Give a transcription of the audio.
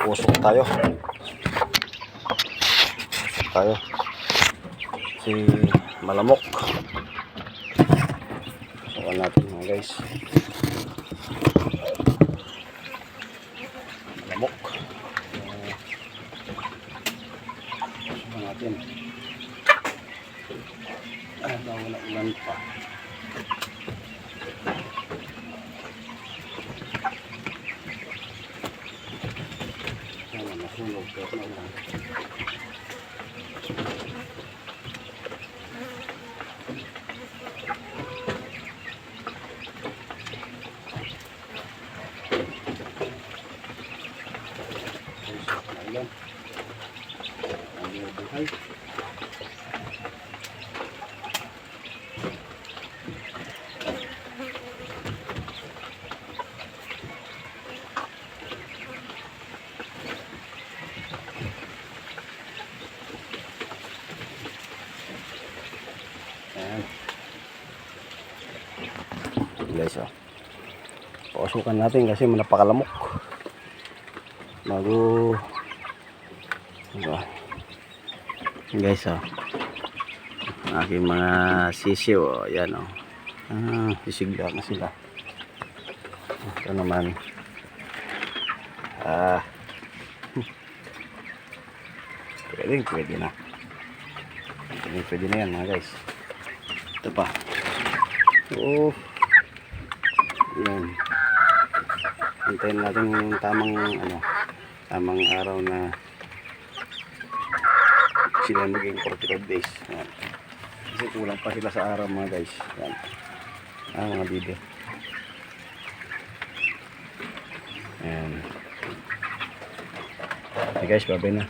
Usok tayo. Si malamok. Sukan natin mga guys. Malamok. Sukan natin. Wala ulan pa. Sana masunog kahit na ulan. Ayan. Ang buhay. Ayan. Guys, pausukan natin kasi napakalamok. Bago guys, aking mga sisiw, ayan, sisigla na sila. Ito naman pwede na yan mga guys. Ito pa, yan, hintayin natin yung tamang araw na sila maging 45 days. Yan. Kasi kulang pa sila sa araw mga guys. Yan. Mga bibe. Yan. Okay guys, bye-bye na.